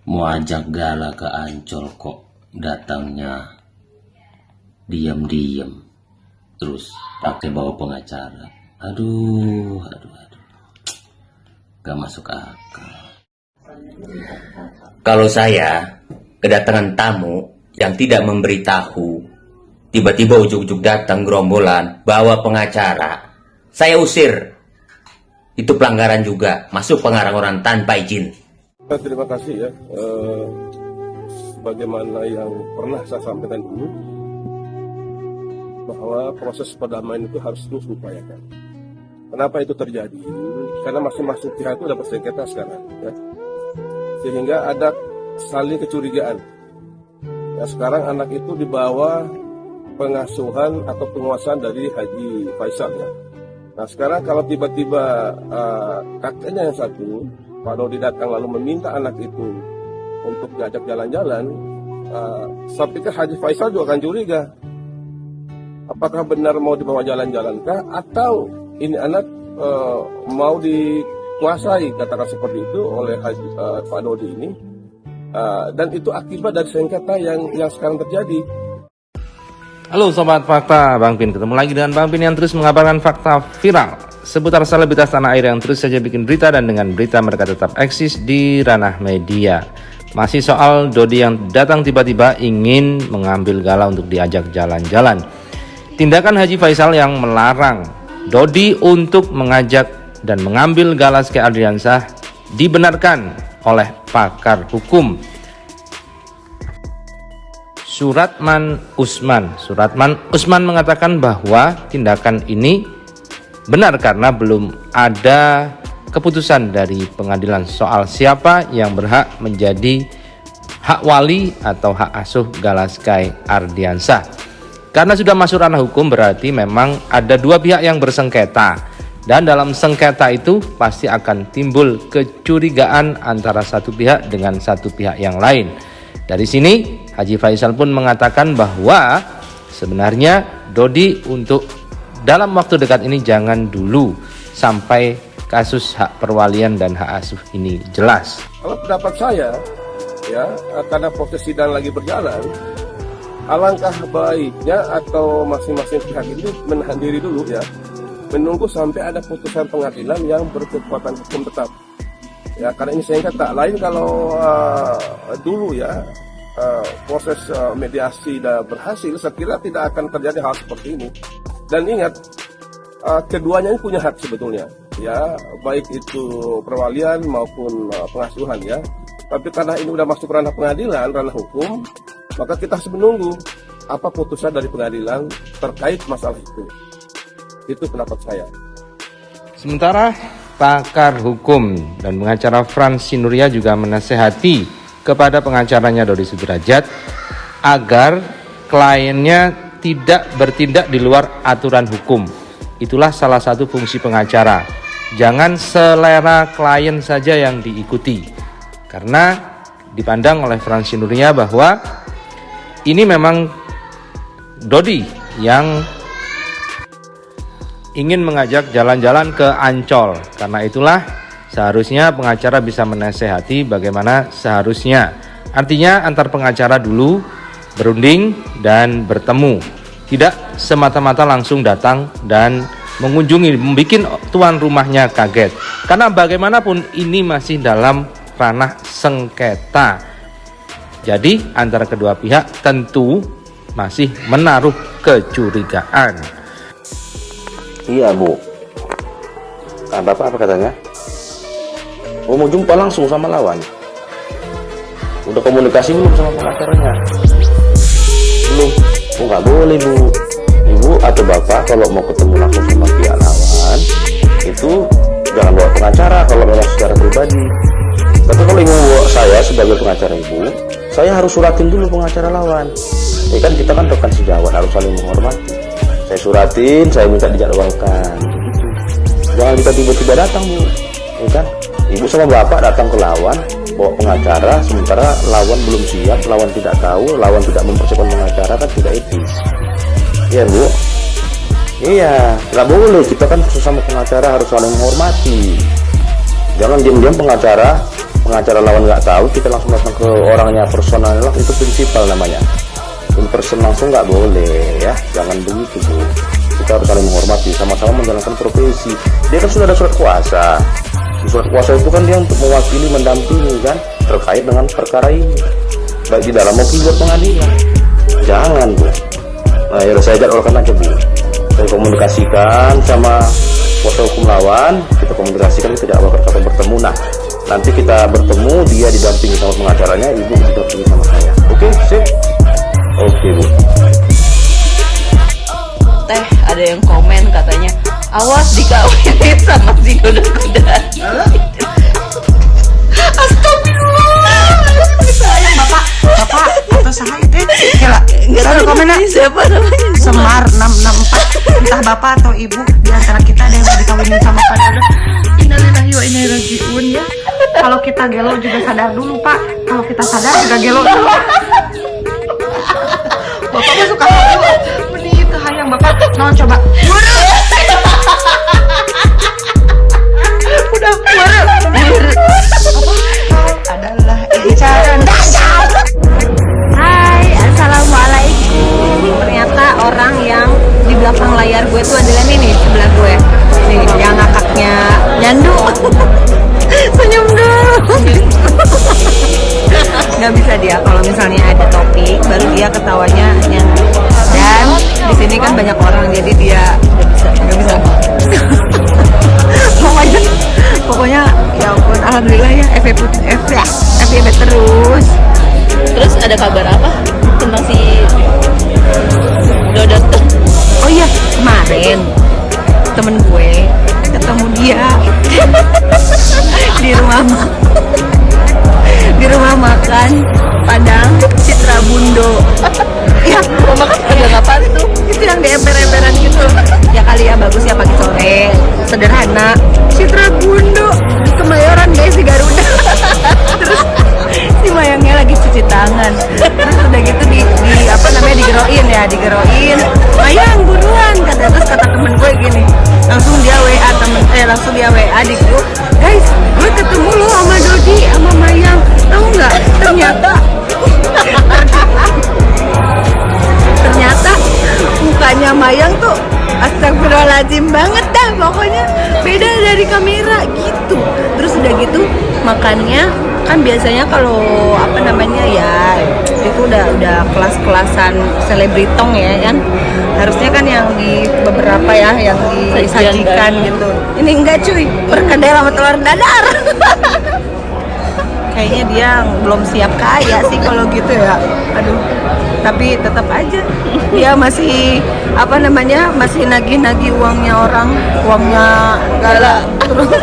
Mau ajak gala ke Ancol kok datangnya diam-diam, terus pakai bawa pengacara. Aduh, gak masuk akal. Kalau saya kedatangan tamu yang tidak memberitahu, tiba-tiba ujuk-ujuk datang gerombolan bawa pengacara, saya usir. Itu pelanggaran juga, masuk pengarang-orang tanpa izin. Terima kasih ya, bagaimana yang pernah saya sampaikan dulu, bahwa proses perdamaian itu harus terus diupayakan. Kenapa itu terjadi? Karena masing-masing pihak itu ada bersengketa sekarang, ya. Sehingga ada saling kecurigaan. Ya, sekarang anak itu dibawa pengasuhan atau penguasaan dari Haji Faisal, ya. Nah sekarang kalau tiba-tiba kakeknya yang satu, Pak Dodi, datang lalu meminta anak itu untuk diajak jalan-jalan, saya pikir Haji Faisal juga akan curiga. Apakah benar mau dibawa jalan-jalan kah? Atau ini anak mau dikuasai, katakan seperti itu, oleh Pak Dodi ini. Dan itu akibat dari sengketa yang sekarang terjadi. Halo Sobat Fakta, Bang Pin ketemu lagi dengan Bang Pin yang terus mengabarkan fakta viral seputar selebritas tanah air yang terus saja bikin berita, dan dengan berita mereka tetap eksis di ranah media. Masih soal Dodi yang datang tiba-tiba ingin mengambil gala untuk diajak jalan-jalan. Tindakan Haji Faisal yang melarang Dodi untuk mengajak dan mengambil Gala Sky Ardiansyah dibenarkan oleh pakar hukum Suratman Usman mengatakan bahwa tindakan ini benar karena belum ada keputusan dari pengadilan soal siapa yang berhak menjadi hak wali atau hak asuh Gala Sky Ardiansyah. Karena sudah masuk ranah hukum, berarti memang ada dua pihak yang bersengketa, dan dalam sengketa itu pasti akan timbul kecurigaan antara satu pihak dengan satu pihak yang lain. Dari sini Haji Faisal pun mengatakan bahwa sebenarnya Dodi untuk dalam waktu dekat ini jangan dulu sampai kasus hak perwalian dan hak asuh ini jelas. Kalau pendapat saya, ya, karena proses sidang lagi berjalan, alangkah baiknya atau masing-masing pihak ini menahan diri dulu, ya, menunggu sampai ada putusan pengadilan yang berkekuatan hukum tetap. Ya, karena ini sengketa. Lain kalau dulu, ya, proses mediasi sudah berhasil, saya kira tidak akan terjadi hal seperti ini. Dan ingat, keduanya ini punya hak sebetulnya, ya, baik itu perwalian maupun pengasuhan, ya. Tapi karena ini sudah masuk ranah pengadilan, ranah hukum, maka kita harus menunggu apa putusan dari pengadilan terkait masalah itu. Itu pendapat saya. Sementara pakar hukum dan pengacara Frans Sinuria juga menasehati kepada pengacaranya Dodi Sudrajat agar kliennya tidak bertindak di luar aturan hukum. Itulah salah satu fungsi pengacara. Jangan selera klien saja yang diikuti. Karena dipandang oleh Frans Sinuria bahwa ini memang Dodi yang ingin mengajak jalan-jalan ke Ancol. Karena itulah seharusnya pengacara bisa menasehati bagaimana seharusnya. Artinya antar pengacara dulu berunding dan bertemu. Tidak semata-mata langsung datang dan mengunjungi, membuat tuan rumahnya kaget. Karena bagaimanapun ini masih dalam ranah sengketa. Jadi antara kedua pihak tentu masih menaruh kecurigaan. Iya Bu, Bapak apa katanya? Oh, mau jumpa langsung sama lawan. Udah komunikasi belum sama pengacaranya? Belum. Oh nggak boleh Bu. Ibu atau Bapak kalau mau ketemu langsung sama pihak lawan, itu jangan bawa pengacara kalau memang secara pribadi. Tapi kalau Ibu bawa saya sebagai pengacara Ibu, saya harus suratin dulu pengacara lawan. Ya kan kita kan rekan sejawat, harus saling menghormati. Saya suratin, saya minta dijadwalkan. Begitu. Jangan kita tiba-tiba datang Bu. Ya kan? Ibu sama Bapak datang ke lawan, bawa pengacara, sementara lawan belum siap, lawan tidak tahu, lawan tidak mempersiapkan pengacara, kan tidak etis. Iya Bu. Iya, nggak boleh. Kita kan sesama pengacara harus saling menghormati. Jangan diam-diam pengacara pengacara lawan nggak tahu, kita langsung datang ke orangnya personal, itu prinsipal namanya. In person langsung nggak boleh ya, jangan begitu Bu. Kita harus saling menghormati, sama-sama menjalankan profesi. Dia kan sudah ada surat kuasa. Di surat kuasa itu kan dia untuk mewakili, mendampingi kan terkait dengan perkara ini, baik di dalam maupun di luar pengadilan. Jangan Bu. Nah ya saya jadwalkan aja Bu. Saya komunikasikan sama kuasa hukum lawan, kita komunikasikan, kita jadwalkan kapan bertemu. Nah nanti kita bertemu, dia didampingi sama pengacaranya, ibu didampingi sama saya. Oke, sip. Oke Bu. Teh, ada yang komen katanya, awas dikawinin sama si kuda-kuda. Astagfirullah. Sayang bapak atau sahaya teh kela ada komennya Siapa namanya? Semar 664, entah bapak atau ibu di antara kita ada yang mau dikawinin sama Pak Dodo. Innalillahi wa inna ilaihi rajiun ya. Kalau kita gelo juga sadar dulu Pak, kalau kita sadar juga gelo dulu. Bapak mah suka hayu, mending itu hayang bapak non coba. Udah adalah cara dasar. Hai, assalamualaikum. Ternyata orang yang di belakang layar gue tuh adalah ini nih, sebelah gue. Nih, yang ngakaknya nyandu. Senyum dong. Nggak bisa dia kalau misalnya ada topik, baru dia ketawanya nyandu. Dan di sini kan banyak orang, jadi dia nggak bisa. Pokoknya ya ampun, alhamdulillah ya FYP terus. Terus ada kabar apa tentang si Dodot? Oh iya, kemarin temen gue ketemu dia di rumah makan Padang Citra Bundo. Ya, mau makan Padang apa tuh? Itu yang di emper-emperan gitu. Ya kali ya, bagus ya pagi sore, sederhana. Citra Bundo di Kemayoran guys, di Garuda. Terus si Mayangnya lagi cuci tangan. Terus udah gitu di apa namanya, digeroin. Mayang buruan kata, terus kata temen gue gini, langsung dia WA di grup, guys gue ketemu lo sama Dodi sama Mayang, tahu nggak? Ternyata mukanya Mayang tuh astagfirullahaladzim banget dah, pokoknya beda dari kamera gitu. Terus udah gitu makannya kan biasanya kalau apa namanya ya itu udah kelas-kelasan selebritong ya kan, harusnya kan yang di beberapa ya yang disajikan gitu. Ini enggak cuy, perkedel sama telur dadar. Kayaknya dia belum siap kaya sih kalau gitu ya. Aduh, tapi tetap aja dia masih apa namanya, masih nagih-nagih uangnya orang, uangnya galak terus.